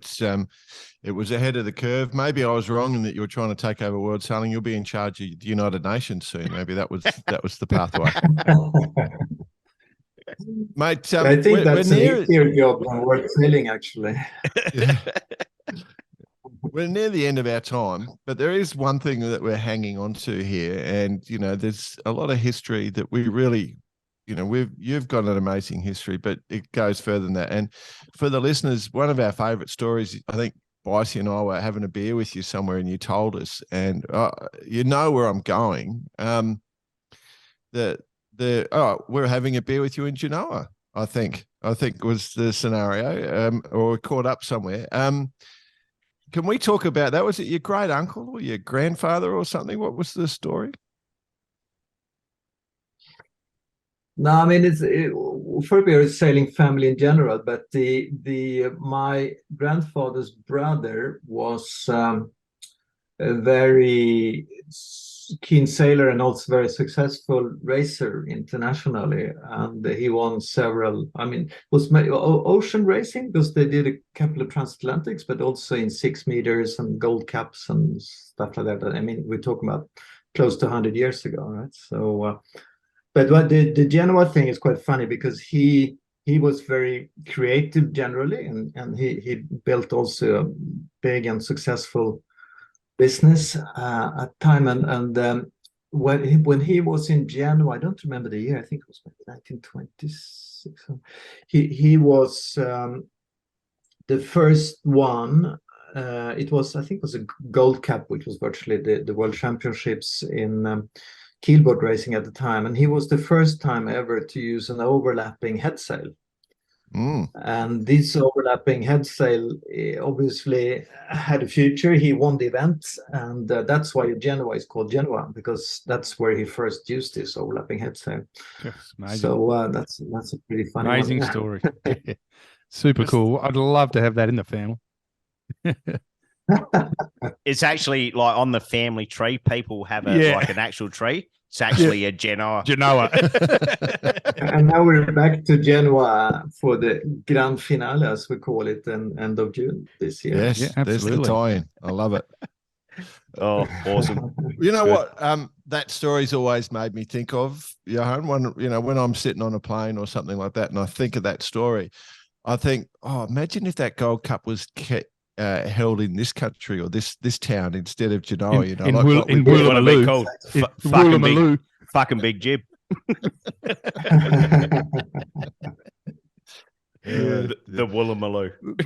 it was ahead of the curve. Maybe I was wrong in that you were trying to take over world sailing. You'll be in charge of the United Nations soon. Maybe that was the pathway. Mate, I think that's an easier job than world sailing, actually. Yeah. We're near the end of our time, but there is one thing that we're hanging on to here, and you know, there's a lot of history that we really, you know, you've got an amazing history, but it goes further than that. And for the listeners, one of our favourite stories, I think Bicey and I were having a beer with you somewhere, and you told us, and you know where I'm going. We're having a beer with you in Genoa, I think was the scenario, or caught up somewhere. Can we talk about that? Was it your great uncle or your grandfather or something? What was the story? No, I mean, for me, it's sailing family in general, but my grandfather's brother was a very keen sailor and also very successful racer internationally, and he won several. I mean, was ocean racing, because they did a couple of transatlantics, but also in 6 meters and gold caps and stuff like that. I mean, we're talking about close to 100 years ago, right? So, but what the Genoa thing is quite funny, because he was very creative generally, and he built also a big and successful business at time, and when he was in Genoa, I don't remember the year, I think it was 1926. He was the first one. I think it was a gold cap, which was virtually the world championships in keelboat racing at the time, and he was the first time ever to use an overlapping head sail. And this overlapping head sail obviously had a future. He won the event, and that's why Genoa is called Genoa, because that's where he first used this overlapping head sail. Yes, so that's a pretty funny amazing one. story. Super cool. I'd love to have that in the family. It's actually like on the family tree. People have like an actual tree. It's actually a Genoa. And now we're back to Genoa for the grand finale, as we call it, and end of June this year. Yes, yeah, there's the tie-in. I love it. Oh, awesome. You know what? That story's always made me think of, Johan, when I'm sitting on a plane or something like that, and I think of that story, I think, imagine if that Gold Cup was held in this country or this town instead of Genoa. In Woolloomooloo. Fucking big jib. The Woolloomooloo. The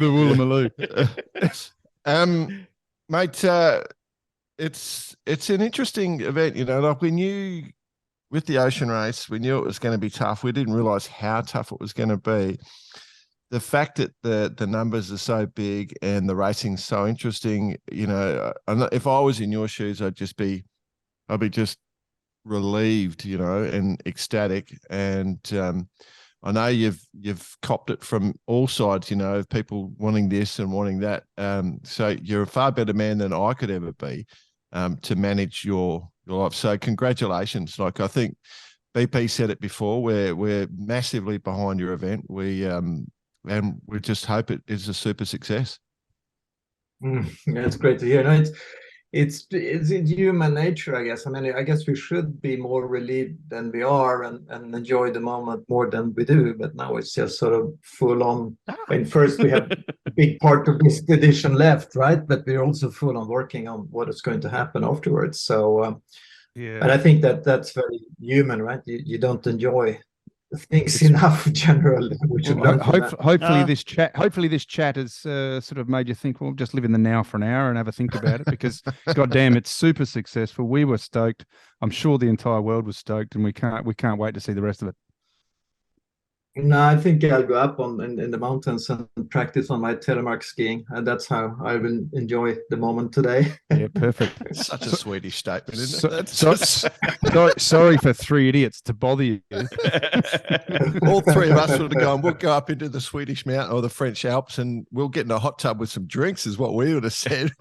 Woolloomooloo. Mate, it's an interesting event. You know, like we knew with the ocean race, we knew it was going to be tough. We didn't realize how tough it was going to be. The fact that the numbers are so big and the racing's so interesting, you know, if I was in your shoes, I'd be just relieved, you know, and ecstatic. And I know you've copped it from all sides, you know, of people wanting this and wanting that. So you're a far better man than I could ever be to manage your life. So congratulations. Like, I think BP said it before, we're massively behind your event. And we just hope it is a super success. That's great to hear. No, it's in human nature, I guess. I mean, I guess we should be more relieved than we are and enjoy the moment more than we do. But now it's just sort of full on. I mean, first we have a big part of this edition left, right? But we're also full on working on what is going to happen afterwards. So, Yeah. but I think that's very human, right? You don't enjoy things enough generally. Well, hopefully this chat has sort of made you think, well, just live in the now for an hour and have a think about it, because goddamn, it's super successful. We were stoked. I'm sure the entire world was stoked, and we can't wait to see the rest of it. No, I think I'll go up in the mountains and practice on my telemark skiing, and that's how I will enjoy the moment today. Yeah, perfect. Such a Swedish statement, isn't it? Sorry for three idiots to bother you. All three of us would have gone, we'll go up into the Swedish mountain or the French Alps and we'll get in a hot tub with some drinks, is what we would have said.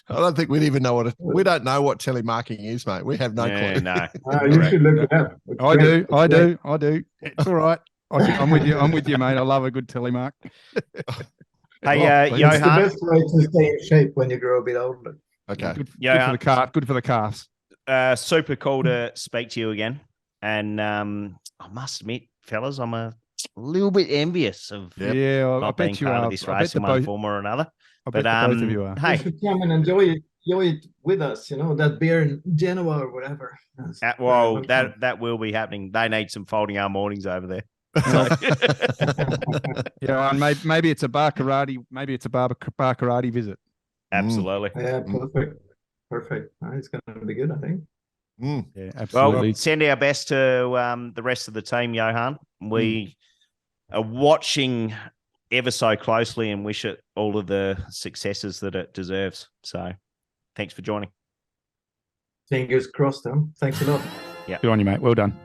I don't think we'd even know we don't know what telemarketing is, mate. We have no clue. No. You should look it up. I do. It's all right. I'm with you, mate. I love a good telemark. Hey, It's Johan. the best way to stay in shape when you grow a bit older. Okay. Good for the calves. Super cool to speak to you again. And I must admit, fellas, I'm a little bit envious of Yeah, I not bet being you part are. of this race in one form or another. I bet both of you are. You Hey, should come and enjoy it with us. You know, that beer in Genoa or whatever. well, that will be happening. They need some folding arm mornings over there. Yeah, and maybe it's a bar karate. Maybe it's a bar karate visit. Absolutely. Yeah, perfect. It's going to be good, I think. Yeah, absolutely. Well, send our best to the rest of the team, Johan. We are watching ever so closely and wish it all of the successes that it deserves. So thanks for joining. Fingers crossed, Thanks a lot. Yeah. Good on you, mate. Well done.